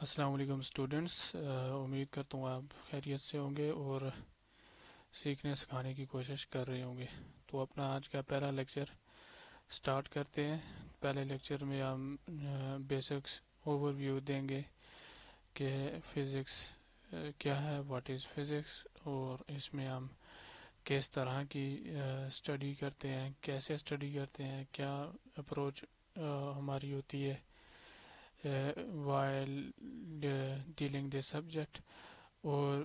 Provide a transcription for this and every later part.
السلام علیکم اسٹوڈنٹس، امید کرتا ہوں آپ خیریت سے ہوں گے اور سیکھنے سکھانے کی کوشش کر رہے ہوں گے۔ تو اپنا آج کا پہلا لیکچر سٹارٹ کرتے ہیں۔ پہلے لیکچر میں ہم بیسکس اوور ویو دیں گے کہ فزکس کیا ہے، واٹ از فزکس، اور اس میں ہم کس طرح کی اسٹڈی کرتے ہیں، کیسے اسٹڈی کرتے ہیں، کیا اپروچ ہماری ہوتی ہے while dealing this subject، اور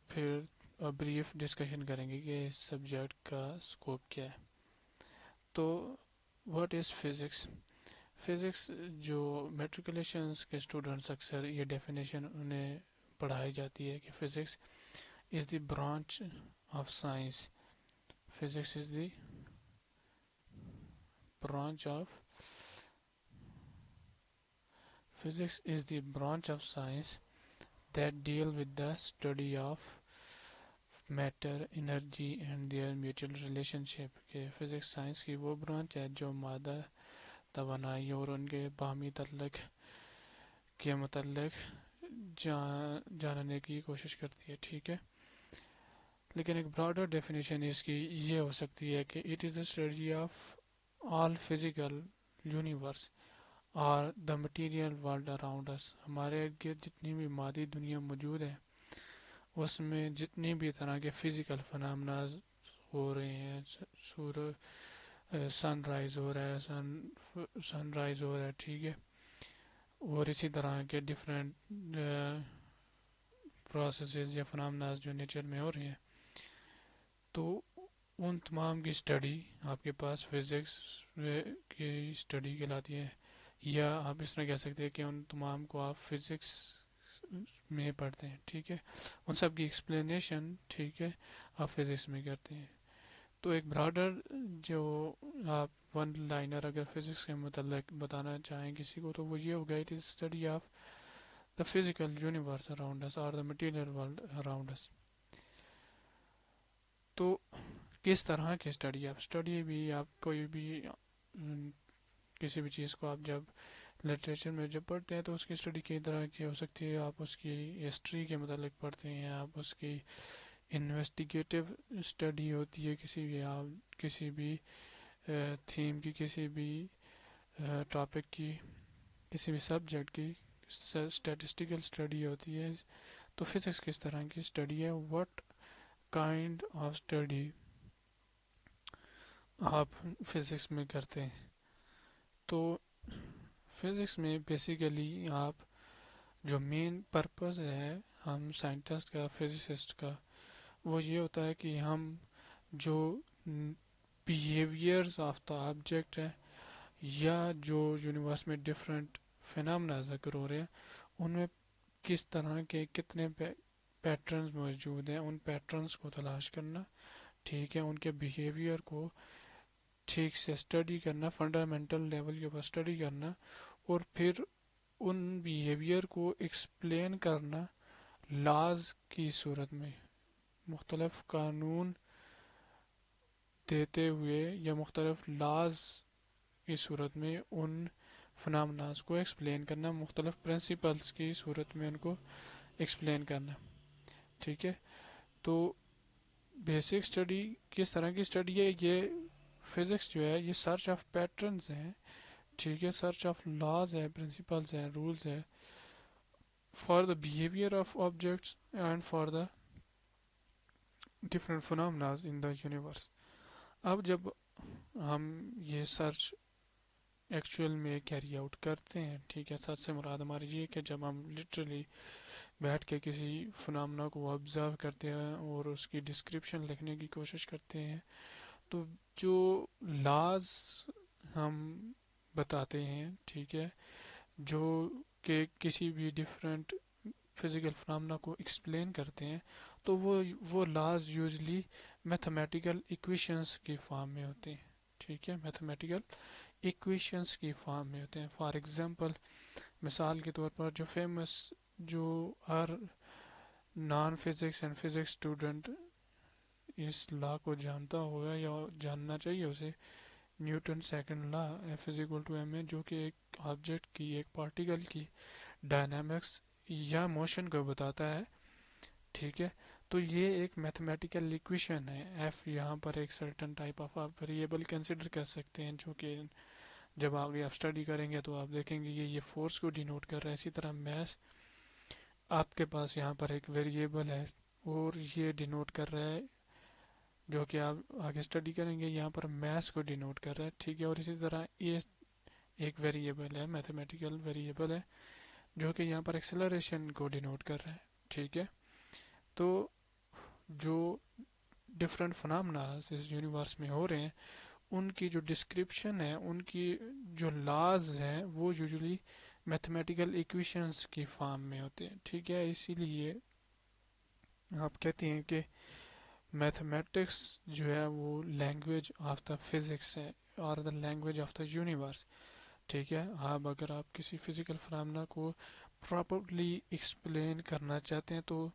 پھر بریف ڈسکشن کریں گے کہ اس سبجیکٹ کا اسکوپ کیا ہے۔ تو واٹ از فزکس؟ فزکس جو میٹریکولیشنس کے اسٹوڈنٹس اکثر یہ ڈیفینیشن انہیں پڑھائی جاتی ہے کہ physics is the branch of science, physics is the branch of Physics is the branch of science that deal with the study of matter, energy and their mutual relationship۔ کہ physics science کی وہ branch ہے جو مادہ، توانائی اور ان کے باہمی تعلق کے متعلق جاننے کی کوشش کرتی ہے، ٹھیک ہے۔ لیکن ایک براڈر ڈیفینیشن اس کی یہ ہو سکتی ہے کہ it is the study of all physical universe اور دا مٹیریل ورلڈ اراؤنڈ اس، ہمارے ارد گرد جتنی بھی مادی دنیا موجود ہے اس میں جتنی بھی طرح کے فزیکل فنامناز ہو رہے ہیں، سن رائز ہو رہا ہے، سن رائز ہو رہا ہے، ٹھیک ہے، اور اسی طرح کے ڈفرینٹ پروسیسز یا فنامناز جو نیچر میں ہو رہے ہیں، تو ان تمام کی اسٹڈی آپ کے پاس فزکس کی اسٹڈی کہلاتی ہے، یا آپ اس طرح کہہ سکتے ہیں کہ ان تمام کو آپ فزکس میں پڑھتے ہیں، ٹھیک ہے، ان سب کی ایکسپلینیشن، ٹھیک ہے، آپ فزکس میں کرتے ہیں۔ تو ایک براڈر جو آپ ون لائنر اگر فزکس کے متعلق بتانا چاہیں کسی کو تو وہ یہ ہوگا، it is study of the physical universe around us اور the material world around us. تو کس طرح کی اسٹڈی بھی آپ کوئی بھی کسی بھی چیز کو آپ جب لٹریچر میں جب پڑھتے ہیں تو اس کی اسٹڈی کئی طرح کی ہو سکتی ہے۔ آپ اس کی ہسٹری کے متعلق پڑھتے ہیں، آپ اس کی انویسٹیگیٹو اسٹڈی ہوتی ہے کسی بھی تھیم کی، کسی بھی ٹاپک کی، کسی بھی سبجیکٹ کی اسٹیٹسٹیکل اسٹڈی ہوتی ہے۔ تو فزکس کس طرح کی اسٹڈی ہے، واٹ کائنڈ آف اسٹڈی آپ فزکس میں کرتے ہیں۔ تو فزکس میں بیسیکلی آپ جو مین پرپز ہے ہم سائنٹسٹ کا، فزسسٹ کا، وہ یہ ہوتا ہے کہ ہم جو بیہیویئرز آف دا آبجیکٹ ہے یا جو یونیورس میں ڈفرینٹ فینامنا ذکر ہو رہے ہیں ان میں کس طرح کے کتنے پیٹرنز موجود ہیں، ان پیٹرنز کو تلاش کرنا، ٹھیک ہے، ان کے بیہیویئر کو ٹھیک سے اسٹڈی کرنا، فنڈامنٹل لیول کے اوپر اسٹڈی کرنا، اور پھر ان بیہیویئر کو ایکسپلین کرنا لاز کی صورت میں، مختلف قانون دیتے ہوئے یا مختلف لاز کی صورت میں ان فنامناز کو ایکسپلین کرنا، مختلف پرنسپلز کی صورت میں ان کو ایکسپلین کرنا، ٹھیک ہے۔ تو بیسک اسٹڈی کس طرح کی اسٹڈی ہے، یہ فزکس جو ہے یہ سرچ آف پیٹرنز ہیں، ٹھیک ہے، سرچ آف لاز ہے، پرنسپلز ہیں، رولز ہے، for the behaviour of objects and for the different فنامناز in the universe. اب جب ہم یہ سرچ ایکچوئل میں کیری آؤٹ کرتے ہیں، ٹھیک ہے، سچ سے مراد ہماری یہ کہ جب ہم لٹرلی بیٹھ کے کسی فنامنا کو آبزرو کرتے ہیں اور اس کی ڈسکرپشن لکھنے کی کوشش کرتے ہیں، تو جو لاز ہم بتاتے ہیں، ٹھیک ہے، جو کہ کسی بھی ڈفرینٹ فزیکل فنامنا کو ایکسپلین کرتے ہیں، تو وہ لاز یوزلی میتھمیٹیکل ایکویشنز کی فارم میں ہوتے ہیں، ٹھیک ہے، میتھمیٹیکل ایکویشنز کی فارم میں ہوتے ہیں۔ فار ایگزامپل، مثال کے طور پر جو فیمس، جو ہر non physics and physics student اس لا کو جانتا ہوگا یا جاننا چاہیے اسے، Newton second law, F is equal to M A, جو کہ ایک آبجیکٹ کی، ایک پارٹیکل کی ڈائنامکس یا موشن کو بتاتا ہے، ٹھیک ہے. تو یہ ایک میتھمیٹیکل ایکویشن ہے. ایف یہاں پر ایک سرٹن ٹائپ آف آپ ویریبل کنسیڈر کر سکتے ہیں، جو کہ جب آگے آپ اسٹڈی کریں گے تو آپ دیکھیں گے یہ فورس کو ڈینوٹ کر رہا ہے. اسی طرح میس آپ کے پاس یہاں پر ایک ویریبل ہے اور یہ ڈینوٹ کر رہا ہے، جو کہ آپ آگے اسٹڈی کریں گے یہاں پر میس کو ڈینوٹ کر رہا ہے، ٹھیک ہے. اور اسی طرح یہ ایک ویریبل ہے، میتھمیٹیکل ویریبل ہے، جو کہ یہاں پر ایکسلریشن کو ڈینوٹ کر رہا ہے، ٹھیک ہے. تو جو ڈفرینٹ فنامناز اس یونیورس میں ہو رہے ہیں، ان کی جو ڈسکرپشن ہے، ان کی جو لاز ہیں، وہ یوزلی میتھمیٹیکل ایکویشنز کی فارم میں ہوتے ہیں، ٹھیک ہے. اسی لیے آپ کہتے ہیں کہ میتھمیٹکس جو ہے وہ لینگویج آف دا فزکس ہے اور the language of the universe, ٹھیک ہے. اگر آپ کسی فزیکل فنامنا کو پراپرلی ایکسپلین کرنا چاہتے ہیں تو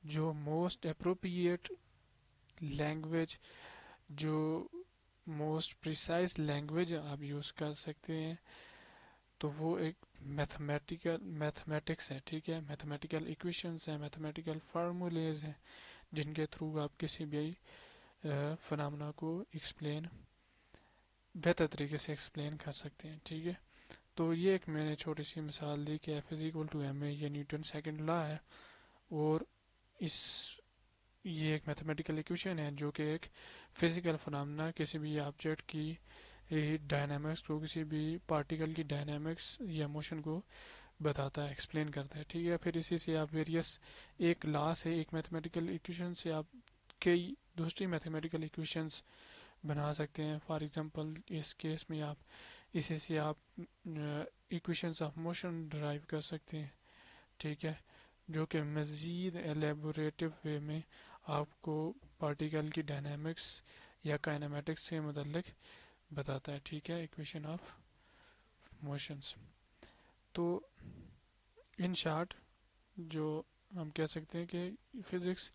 جو موسٹ اپروپریٹ لینگویج، جو موسٹ پریسائز لینگویج آپ یوز کر سکتے ہیں، تو وہ ایک میتھمیٹکس ہے، ٹھیک ہے. میتھمیٹیکل ایکویشنز ہیں، میتھمیٹیکل فارمولیز ہیں، جن کے تھرو آپ کسی بھی فنامنا کو ایکسپلین بہتر طریقے سے ایکسپلین کر سکتے ہیں، ٹھیک ہے. تو یہ ایک میں نے چھوٹی سی مثال دی کہ F is equal to M A, یہ نیوٹن سیکنڈ لا ہے، اور اس یہ ایک میتھمیٹیکل ایکویشن ہے جو کہ ایک فزیکل فنامنا، کسی بھی آبجیکٹ کی ڈائنامکس کو، کسی بھی پارٹیکل کی ڈائنامکس یا موشن کو بتاتا ہے، ایکسپلین کرتا ہے، ٹھیک ہے. پھر اسی سے آپ ویریس ایک لا سے، ایک میتھمیٹیکل ایکویشن سے آپ کئی دوسری میتھمیٹیکل ایکویشنز بنا سکتے ہیں. فار ایگزامپل اس کیس میں آپ اسی سے آپ ایکویشنز آف موشن ڈرائیو کر سکتے ہیں، ٹھیک ہے، جو کہ مزید ایلیبوریٹو وے میں آپ کو پارٹیکل کی ڈائنامکس یا کائنمیٹکس سے متعلق بتاتا ہے، ٹھیک ہے، ایکویشن آف موشنز. تو ان شارٹ جو ہم کہہ سکتے ہیں کہ فزکس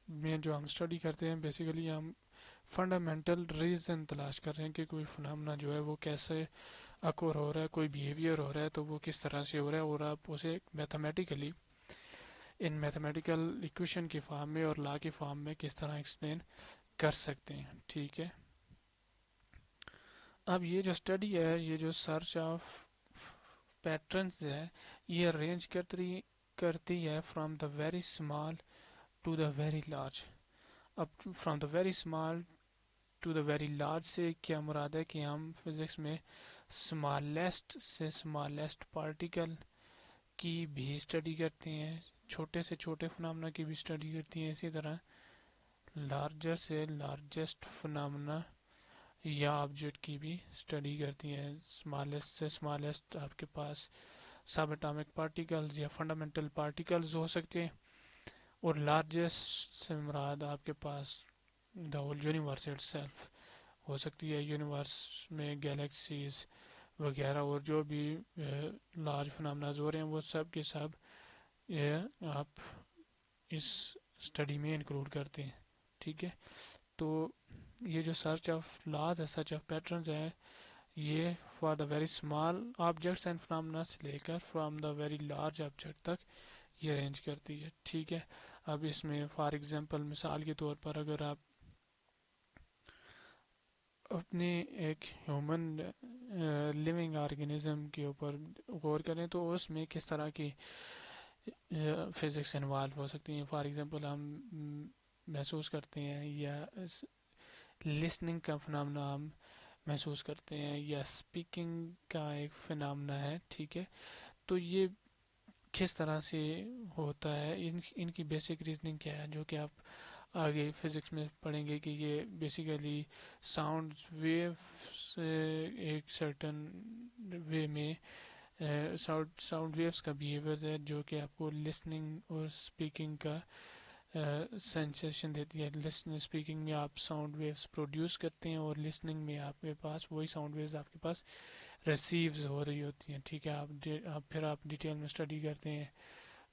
میں جو ہم اسٹڈی کرتے ہیں، بیسیکلی ہم فنڈامنٹل ریزن تلاش کر رہے ہیں کہ کوئی فنامنا جو ہے وہ کیسے اکور ہو رہا ہے، کوئی بیہیویئر ہو رہا ہے تو وہ کس طرح سے ہو رہا ہے، اور آپ اسے میتھمیٹیکلی ان میتھمیٹیکل ایکویشن کی فارم میں اور لا کی فارم میں کس طرح ایکسپلین کر سکتے ہیں، ٹھیک ہے. اب یہ جو اسٹڈی ہے، یہ جو سرچ آف پیٹرنز ہے، یہ رینج کرتی ہے from the very small to the very large. اب from the very small to the very large سے کیا مراد ہے کہ ہم فزکس میں اسمالسٹ سے اسمالسٹ پارٹیکل کی بھی اسٹڈی کرتے ہیں، چھوٹے سے چھوٹے فنامنا کی بھی اسٹڈی کرتی ہیں، اسی طرح لارجر سے لارجسٹ فنامنا یا آبجیکٹ کی بھی اسٹڈی کرتی ہیں. اسمالسٹ سے اسمالسٹ آپ کے پاس سب اٹامک پارٹیکلز یا فنڈامنٹل پارٹیکلز ہو سکتے ہیں، اور لارجسٹ سے مراد آپ کے پاس the whole universe itself ہو سکتی ہے. یونیورس میں گیلیکسیز وغیرہ اور جو بھی لارج فنامناز ہو رہے ہیں، وہ سب کے سب آپ اس اسٹڈی میں انکلوڈ کرتے ہیں، ٹھیک ہے. تو یہ جو سرچ آف لاز ہے، سرچ آف پیٹرنز ہے، یہ for the very small objects and phenomenon سے لے کر from the very large object تک یہ رینج کرتی ہے، ٹھیک ہے. اب اس میں فار ایگزامپل مثال کے طور پر اگر آپ اپنے ایک ہیومن لیونگ آرگنزم کے اوپر غور کریں تو اس میں کس طرح کی فزکس انوالو ہو سکتی ہیں. فار ایگزامپل ہم محسوس کرتے ہیں یا لسننگ کا فنامنا ہم محسوس کرتے ہیں، یا اسپیکنگ کا ایک فنامنا ہے، ٹھیک ہے. تو یہ کس طرح سے ہوتا ہے، ان کی بیسک ریزننگ کیا ہے، جو کہ آپ آگے فزکس میں پڑھیں گے کہ یہ بیسیکلی ساؤنڈ ویو سے ایک سرٹن وے میں ساؤنڈ ویوز کا بیہیویئر ہے جو کہ آپ کو لسننگ اور اسپیکنگ کا سینسیشن دیتی ہے. لسننگ اسپیکنگ میں آپ ساؤنڈ ویوز پروڈیوس کرتے ہیں، اور لسننگ میں آپ کے پاس وہی ساؤنڈ ویوز آپ کے پاس ریسیوز ہو رہی ہوتی ہیں، ٹھیک ہے. پھر آپ ڈیٹیل میں اسٹڈی کرتے ہیں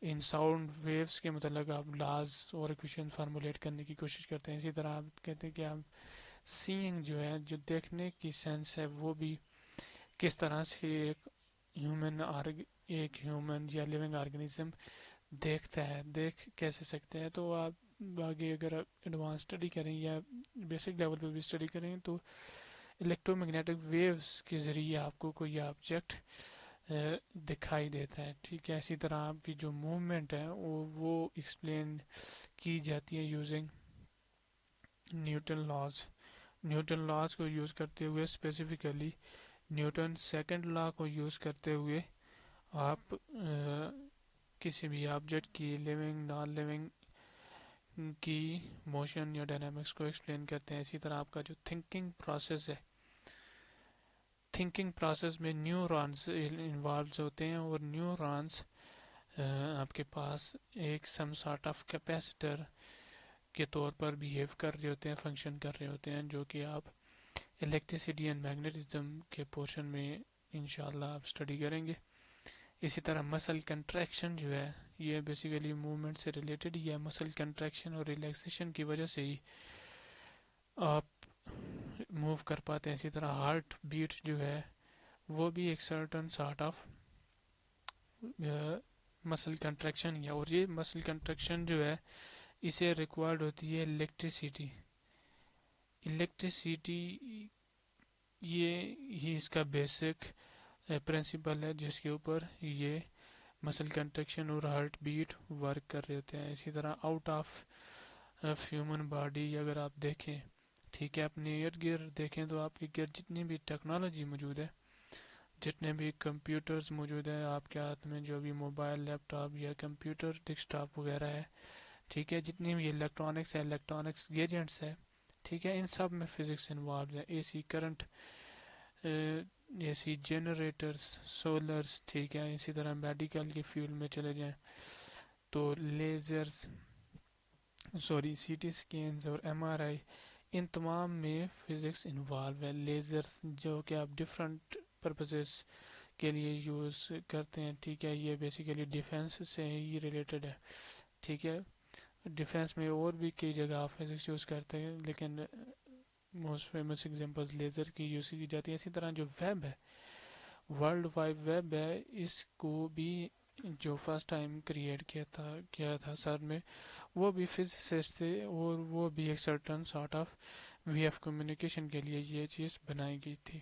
ان ساؤنڈ ویوز کے متعلق، آپ لاز اور ایکویشن فارمولیٹ کرنے کی کوشش کرتے ہیں. اسی طرح آپ کہتے ہیں کہ آپ سینگ جو ہے، جو دیکھنے کی سینس ہے، وہ بھی کس طرح سے ایک ایک ہیومن یا لیونگ آرگنیزم دیکھتا ہے، دیکھ کیسے سکتے ہیں؟ تو آپ آگے اگر ایڈوانس اسٹڈی کریں یا بیسک لیول پہ بھی اسٹڈی کریں تو الیکٹرو میگنیٹک ویوز کے ذریعے آپ کو کوئی آبجیکٹ دکھائی دیتا ہے، ٹھیک ہے؟ اسی طرح آپ کی جو موومنٹ ہے وہ ایکسپلین کی جاتی ہے یوزنگ نیوٹن لاز کو یوز کرتے ہوئے، اسپیسیفکلی نیوٹن سیکنڈ لا کو یوز کرتے ہوئے آپ کسی بھی آبجیکٹ کی لیونگ نان لیونگ کی موشن یا ڈائنامکس کو ایکسپلین کرتے ہیں۔ اسی طرح آپ کا جو تھنکنگ پروسیس ہے، تھنکنگ پروسیس میں نیورونز انوالوز ہوتے ہیں، اور نیورونز آپ کے پاس ایک سم سارٹ آف کیپیسٹر کے طور پر بیہیو کر رہے ہوتے ہیں، فنکشن کر رہے ہوتے ہیں، جو کہ آپ الیکٹریسٹی اینڈ میگنیٹزم کے پورشن میں انشاءاللہ آپ اسٹڈی کریں گے۔ اسی طرح مسل کنٹریکشن جو ہے یہ بیسیکلی موومنٹ سے ریلیٹڈ ہی ہے، مسل کنٹریکشن اور ریلیکسیشن کی وجہ سے ہی آپ موو کر پاتے ہیں۔ اسی طرح ہارٹ بیٹ جو ہے وہ بھی ایک certain sort of muscle contraction ہے، اور یہ مسل کنٹریکشن جو ہے اسے ریکوائرڈ ہوتی ہے الیکٹریسٹی یہ ہی اس کا بیسک پرنسپل ہے جس کے اوپر یہ مسل کنٹریکشن اور ہارٹ بیٹ ورک کر رہے ہوتے ہیں۔ اسی طرح آؤٹ آف ہیومن باڈی اگر آپ دیکھیں، ٹھیک ہے، اپنے ارد گرد دیکھیں تو آپ کے گرد جتنی بھی ٹیکنالوجی موجود ہے، جتنے بھی کمپیوٹرز موجود ہیں آپ کے ہاتھ میں، جو بھی موبائل، لیپ ٹاپ یا کمپیوٹر ڈیسک ٹاپ وغیرہ ہے، ٹھیک ہے، جتنی بھی الیکٹرانکس گیجنٹس ہے، ٹھیک ہے، ان سب میں فزکس انوالو ہے۔ اے سی کرنٹ، اے سی جنریٹرز، سولرز، ٹھیک ہے، اسی طرح میڈیکل کی فیلڈ میں چلے جائیں تو لیزرز، سی ٹی سکینز اور ایم آر آئی، ان تمام میں فزکس انوالو ہے۔ لیزرز جو کہ آپ ڈفرینٹ پرپزز کے لیے یوز کرتے ہیں، ٹھیک ہے، یہ بیسیکلی ڈیفینس سے ہی ریلیٹڈ ہے، ٹھیک ہے، ڈیفینس میں اور بھی کئی جگہ آپ فزکس یوز کرتے ہیں، لیکن موسٹ فیمس ایگزامپلز لیزر کی یوز کی جاتی ہے۔ اسی طرح جو ویب ہے، ورلڈ وائڈ ویب ہے، اس کو بھی جو فرسٹ ٹائم کریٹ کیا تھا سر میں، وہ بھی فزسسٹ تھے، اور وہ بھی ایک certain sort of way of communication کے لیے یہ چیز بنائی گئی تھی،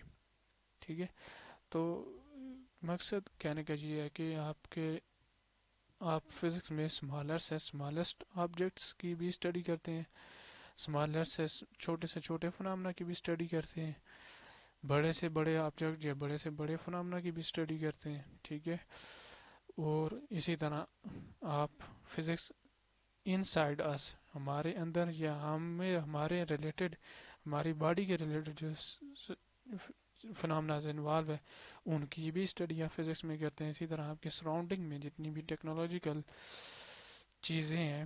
ٹھیک ہے۔ تو مقصد کہنے کا یہ ہے کہ آپ فزکس میں اسمالسٹ آبجیکٹس کی بھی اسٹڈی کرتے ہیں، اسمالسٹ سے چھوٹے فنامنا کی بھی اسٹڈی کرتے ہیں، بڑے سے بڑے آبجیکٹ یا بڑے سے بڑے فنامنا کی بھی اسٹڈی کرتے ہیں، ٹھیک ہے۔ اور اسی طرح آپ فزکس ان سائڈ اس، ہمارے اندر یا ہمارے ریلیٹڈ، ہماری باڈی کے ریلیٹڈ جو فنامناز انوالو ہے ان کی بھی اسٹڈی آپ فزکس میں کرتے ہیں۔ اسی طرح آپ کے سراؤنڈنگ میں جتنی بھی ٹیکنالوجیکل چیزیں ہیں،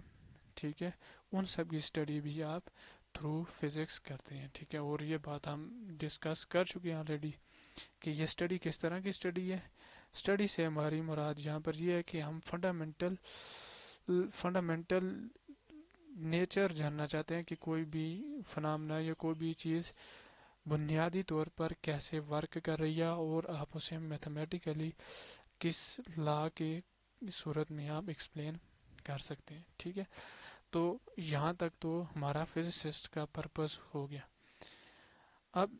ٹھیک ہے، ان سب کی اسٹڈی بھی آپ تھرو فزکس کرتے ہیں، ٹھیک ہے۔ اور یہ بات ہم ڈسکس کر چکے ہیں آلریڈی کہ یہ اسٹڈی کس طرح کی اسٹڈی ہے۔ اسٹڈی سے ہماری مراد یہاں پر یہ ہے کہ ہم فنڈامنٹل نیچر جاننا چاہتے ہیں کہ کوئی بھی فنامنا یا کوئی بھی چیز بنیادی طور پر کیسے ورک کر رہی ہے، اور آپ اسے میتھمیٹیکلی کس لا کی صورت میں آپ ایکسپلین کر سکتے ہیں، ٹھیک ہے۔ تو یہاں تک تو ہمارا فزسسٹ کا پرپس ہو گیا۔ اب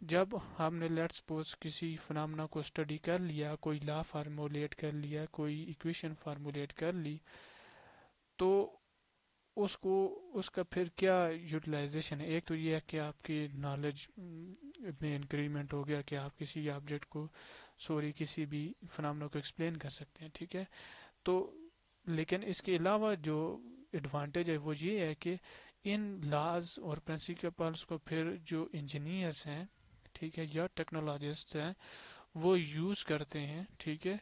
جب ہم نے لیٹ سپوز کسی فنامنا کو اسٹڈی کر لیا، کوئی لا فارمولیٹ کر لیا، کوئی ایکویشن فارمولیٹ کر لی، تو اس کا پھر کیا یوٹیلائزیشن ہے؟ ایک تو یہ ہے کہ آپ کی نالج میں انکریمنٹ ہو گیا کہ آپ کسی آبجیکٹ کو کسی بھی فنامنا کو ایکسپلین کر سکتے ہیں، ٹھیک ہے۔ تو لیکن اس کے علاوہ جو ایڈوانٹیج ہے وہ یہ ہے کہ ان لاز اور پرنسپلس کو پھر جو انجینئرس ہیں، ٹھیک ہے، یا ٹیکنالوجسٹ ہیں وہ یوز کرتے ہیں، ٹھیک ہے،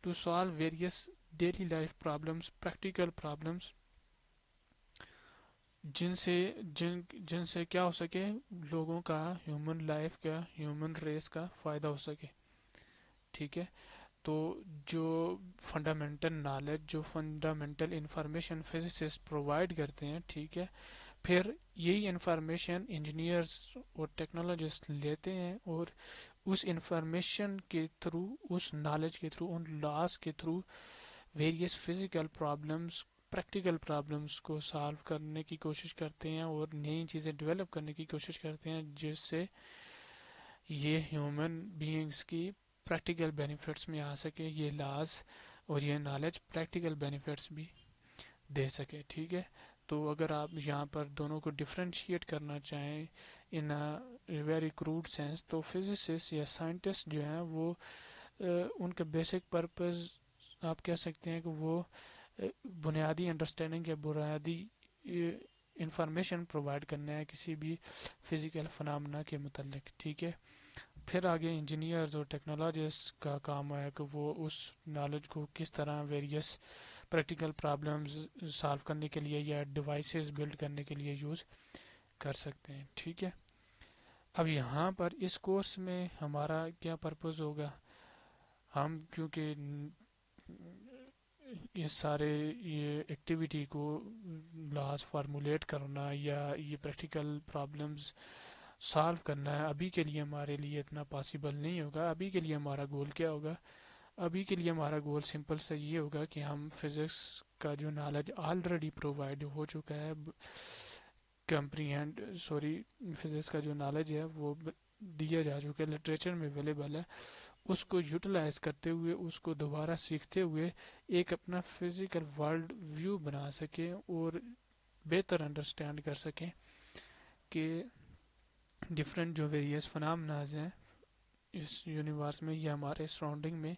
to solve various daily life problems, practical problems, جن سے کیا ہو سکے، لوگوں کا، ہیومن لائف کا، ہیومن ریس کا فائدہ ہو سکے، ٹھیک ہے۔ تو جو فنڈامنٹل نالج، جو فنڈامنٹل انفارمیشن فزسسٹ پرووائڈ کرتے ہیں، ٹھیک ہے، پھر یہی انفارمیشن انجینئرز اور ٹیکنالوجسٹ لیتے ہیں اور اس انفارمیشن کے تھرو، اس نالج کے تھرو، ان لاس کے through various physical problems, practical problems کو سالو کرنے کی کوشش کرتے ہیں اور نئی چیزیں ڈیولپ کرنے کی کوشش کرتے ہیں جس سے یہ ہیومن بینگس کی پریکٹیکل بینیفٹس میں آ سکے، یہ لاز اور یہ نالج پریکٹیکل بینیفٹس بھی دے سکے. ٹھیک ہے، تو اگر آپ یہاں پر دونوں کو ڈفرینشیٹ کرنا چاہیں ان ویری کروڈ سینس، تو فزسسٹ یا سائنٹسٹ جو ہیں وہ ان کا بیسک پرپز آپ کہہ سکتے ہیں کہ وہ بنیادی انڈرسٹینڈنگ یا بنیادی انفارمیشن پرووائڈ کرنا ہے کسی بھی فزیکل فنامنا کے متعلق. ٹھیک ہے، پھر آگے انجینئرز اور ٹیکنالوجسٹ کا کام ہے کہ وہ اس نالج کو کس طرح ویریس پریکٹیکل پرابلمز سالو کرنے کے لیے یا ڈیوائسز بلڈ کرنے کے لیے یوز کر سکتے ہیں. ٹھیک ہے، اب یہاں پر اس کورس میں ہمارا کیا پرپز ہوگا، ہم کیونکہ یہ سارے یہ ایکٹیویٹی کو لاس فارمولیٹ کرنا یا یہ پریکٹیکل پرابلمز سالو کرنا ہے، ابھی کے لیے ہمارے لیے اتنا پاسبل نہیں ہوگا. ابھی کے لیے ہمارا گول کیا ہوگا، ابھی کے لیے ہمارا گول سمپل سا یہ ہوگا کہ ہم فزکس کا جو نالج آلریڈی پرووائڈ ہو چکا ہے، فزکس کا جو نالج ہے وہ دیا جا چکا ہے، لٹریچر میں اویلیبل ہے، اس کو یوٹیلائز کرتے ہوئے، اس کو دوبارہ سیکھتے ہوئے ایک اپنا فزیکل ورلڈ ویو بنا سکیں اور بہتر انڈرسٹینڈ کر سکیں کہ ڈفرینٹ جو ویریس فنامناز ہیں اس یونیورس میں یا ہمارے سراؤنڈنگ میں،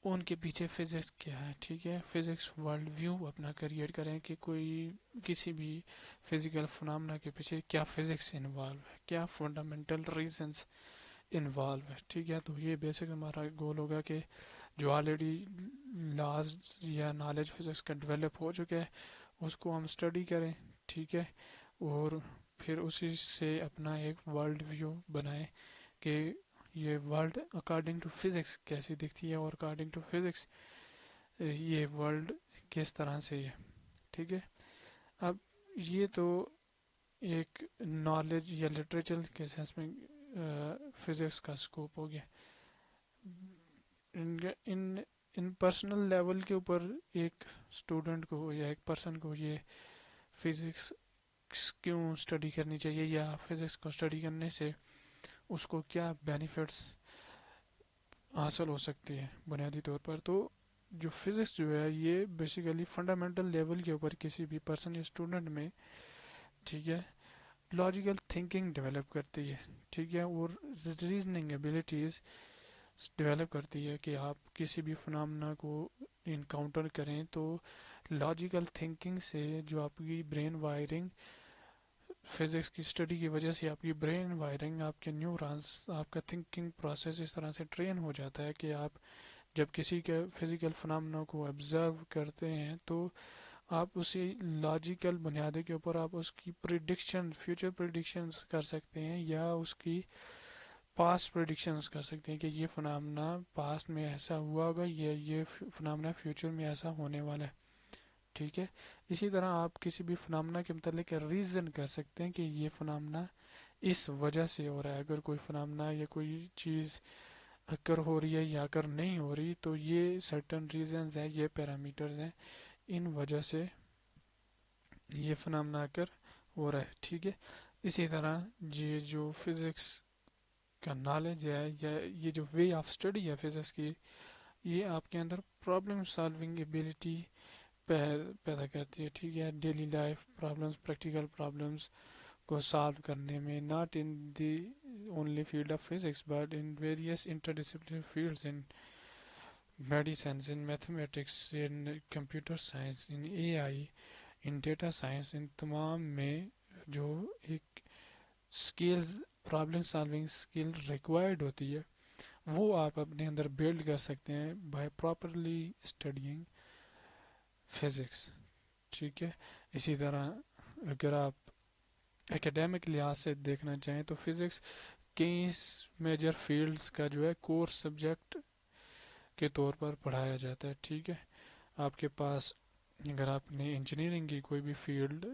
ان کے پیچھے فزکس کیا ہے. ٹھیک ہے، فزکس ورلڈ ویو اپنا کریٹ کریں کہ کوئی کسی بھی فزیکل فنامنا کے پیچھے کیا فزکس انوالو ہے، کیا فنڈامنٹل ریزنس انوالو ہے. ٹھیک ہے، تو یہ بیسک ہمارا گول ہوگا کہ جو آلریڈی لاز یا نالج فزکس کا ڈیولپ ہو چکا ہے اس کو ہم اسٹڈی کریں. ٹھیک ہے، اور پھر اسی سے اپنا ایک ورلڈ ویو بنائیں کہ یہ ورلڈ اکارڈنگ ٹو فزکس کیسی دکھتی ہے اور اکارڈنگ ٹو فزکس یہ ورلڈ کس طرح سے ہے. ٹھیک ہے، اب یہ تو ایک نالج یا لٹریچر کے سینس میں فزکس کا اسکوپ ہو گیا. ان پرسنل لیول کے اوپر ایک اسٹوڈنٹ کو یا ایک پرسن کو یہ فزکس کیوں اسٹڈی کرنی چاہیے یا فزکس کو اسٹڈی کرنے سے اس کو کیا بینیفٹس حاصل ہو سکتے ہیں بنیادی طور پر، تو جو فزکس جو ہے یہ بیسیکلی فنڈامنٹل لیول کے اوپر کسی بھی پرسن یا اسٹوڈنٹ میں، ٹھیک ہے، لاجیکل تھنکنگ ڈیولپ کرتی ہے. ٹھیک ہے، اور ریزننگ ایبلٹیز ڈیولپ کرتی ہے کہ آپ کسی بھی فنامنا کو انکاؤنٹر کریں تو لاجیکل تھنکنگ سے جو آپ کی برین وائرنگ، فزکس کی اسٹڈی کی وجہ سے آپ کی برین وائرنگ، آپ کے نیورونس، آپ کا تھنکنگ پروسیس اس طرح سے ٹرین ہو جاتا ہے کہ آپ جب کسی کے فزیکل فنامنا کو آبزرو کرتے ہیں تو آپ اسی لاجیکل بنیادی کے اوپر آپ اس کی پریڈکشن، فیوچر پریڈکشنز کر سکتے ہیں یا اس کی پاسٹ پریڈکشنز کر سکتے ہیں کہ یہ فنامنا پاسٹ میں ایسا ہوا ہوگا، یہ فنامنا فیوچر میں ایسا ہونے والا ہے. ٹھیک ہے، اسی طرح آپ کسی بھی فنامنا کے متعلق ریزن کر سکتے ہیں کہ یہ فنامنا اس وجہ سے ہو رہا ہے. اگر کوئی فنامنا یا کوئی چیز اکر ہو رہی ہے یا اکر نہیں ہو رہی تو یہ سرٹن ریزنز ہیں، یہ پیرامیٹرز ہیں، ان وجہ سے یہ فنامنا اکر ہو رہا ہے. ٹھیک ہے، اسی طرح یہ جو فزکس کا نالج ہے یا یہ جو وے آف اسٹڈی ہے فزکس کی، یہ آپ کے اندر پرابلم سالونگ ایبلٹی پیدا کرتی ہے. ٹھیک ہے، daily life problems, practical problems کو سالو کرنے میں، not in the only field of physics but in various inter fields, in medicines, in mathematics, in computer science, in A I, in data science, ان تمام میں جو ایک skills, problem solving skill required ہوتی ہے وہ آپ اپنے اندر بلڈ کر سکتے ہیں بائی پراپرلی اسٹڈیئنگ فزکس. ٹھیک ہے، اسی طرح اگر آپ ایکیڈیمک لحاظ سے دیکھنا چاہیں تو فزکس کئی میجر فیلڈز کا جو ہے کورس سبجیکٹ کے طور پر پڑھایا جاتا ہے. ٹھیک ہے، آپ کے پاس اگر آپ نے انجینئرنگ کی کوئی بھی فیلڈ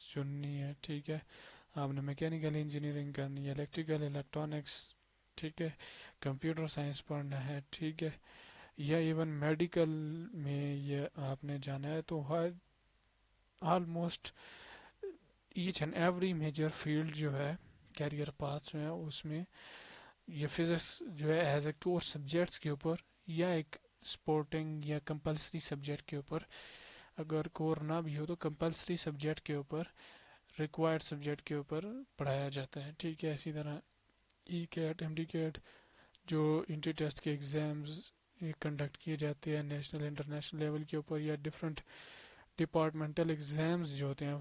چننی ہے، ٹھیک ہے، آپ نے میکینیکل انجینئرنگ کرنی ہے، الیکٹریکل، الیکٹرانکس، ٹھیک ہے، کمپیوٹر سائنس پڑھنا ہے، ٹھیک ہے، یا ایون میڈیکل میں یہ آپ نے جانا ہے، تو ہر almost each and every major field جو ہے کیریئر پاتھ جو ہے اس میں یہ فزکس جو ہے ایز اے کورس سبجیکٹس کے اوپر یا ایک سپورٹنگ یا کمپلسری سبجیکٹ کے اوپر، اگر کور نہ بھی ہو تو کمپلسری سبجیکٹ کے اوپر، ریکوائرڈ سبجیکٹ کے اوپر پڑھایا جاتا ہے، ٹھیک ہے۔ اسی طرح ای کیٹ، ایم ڈی کیٹ، جو انٹری ٹیسٹ کے ایگزامز کنڈکٹ کیے جاتے ہیں نیشنل انٹرنیشنل لیول کے اوپر، یا ڈفرینٹ ڈپارٹمنٹل ایگزامز جو ہوتے ہیں،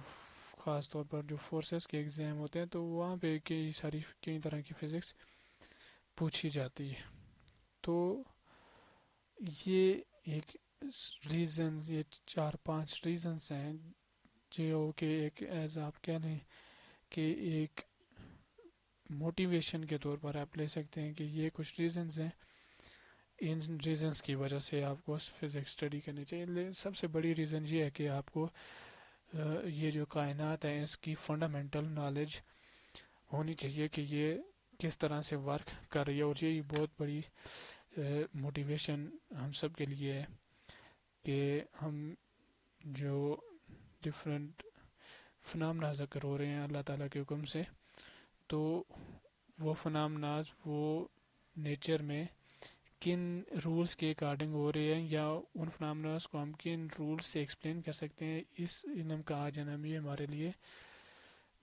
خاص طور پر جو فورسز کے ایگزام ہوتے ہیں، تو وہاں پہ کئی طرح کی فزکس پوچھی جاتی ہے۔ تو یہ ایک ریزنز، یہ 4-5 ریزنز ہیں جو کہ ایک ایز آپ کہہ لیں کہ ایک موٹیویشن کے طور پر آپ لے سکتے ہیں کہ یہ کچھ ریزنز ہیں، ان ریزنز کی وجہ سے آپ کو فزکس اسٹڈی کرنی چاہیے۔ سب سے بڑی ریزن یہ ہے کہ آپ کو یہ جو کائنات ہے اس کی فنڈامنٹل نالج ہونی چاہیے کہ یہ کس طرح سے ورک کر رہی ہے، اور یہ بہت بڑی موٹیویشن ہم سب کے لیے ہے کہ ہم جو ڈفرینٹ فنامنا ذکر ہو رہے ہیں اللہ تعالیٰ کے حکم سے، تو وہ فنامناز وہ نیچر میں کن رولز کے اکارڈنگ ہو رہے ہیں، یا ان فنامناز کو ہم کن رولز سے ایکسپلین کر سکتے ہیں، اس علم کا آ جانا بھی ہمارے لیے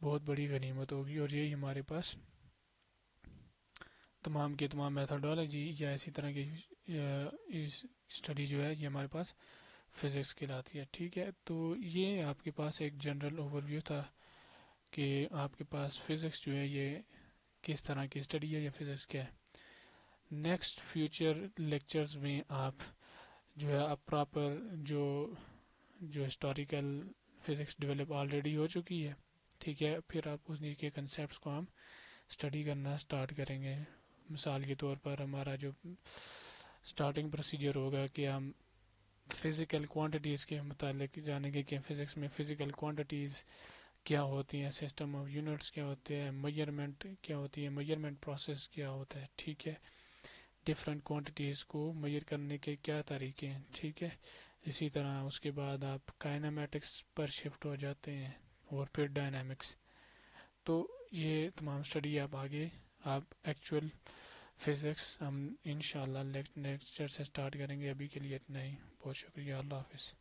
بہت بڑی غنیمت ہوگی، اور یہی ہمارے پاس تمام کے تمام میتھڈالوجی یا اسی طرح کی اسٹڈی جو ہے یہ ہمارے پاس فزکس کہلاتی ہے، ٹھیک ہے۔ تو یہ آپ کے پاس ایک جنرل اوور ویو تھا کہ آپ کے پاس فزکس جو ہے یہ کس طرح کی اسٹڈی ہے یا فزکس کیا ہے۔ نیکسٹ فیوچر لیکچرز میں آپ جو ہے آپ پراپر جو ہسٹوریکل فزکس ڈیولپ آلریڈی ہو چکی ہے، ٹھیک ہے، پھر آپ اس کے کنسیپٹس کو ہم اسٹڈی کرنا سٹارٹ کریں گے۔ مثال کے طور پر ہمارا جو سٹارٹنگ پروسیجر ہوگا کہ ہم فزیکل کوانٹیٹیز کے متعلق جانیں گے کہ فزکس میں فزیکل کوانٹیٹیز کیا ہوتی ہیں، سسٹم آف یونٹس کیا ہوتے ہیں، میجرمنٹ کیا ہوتی ہے، میجرمنٹ پروسیس کیا ہوتا ہے، ٹھیک ہے، ڈفرینٹ کوانٹیٹیز کو میجر کرنے کے کیا طریقے ہیں، ٹھیک ہے۔ اسی طرح اس کے بعد آپ کائنامیٹکس پر شفٹ ہو جاتے ہیں، اور پھر ڈائنامکس۔ تو یہ تمام اسٹڈی آپ آگے آپ ایکچوئل فزکس ہم انشاءاللہ نیکسٹ لیکچر سے سٹارٹ کریں گے۔ ابھی کے لیے اتنا ہی، بہت شکریہ، اللہ حافظ۔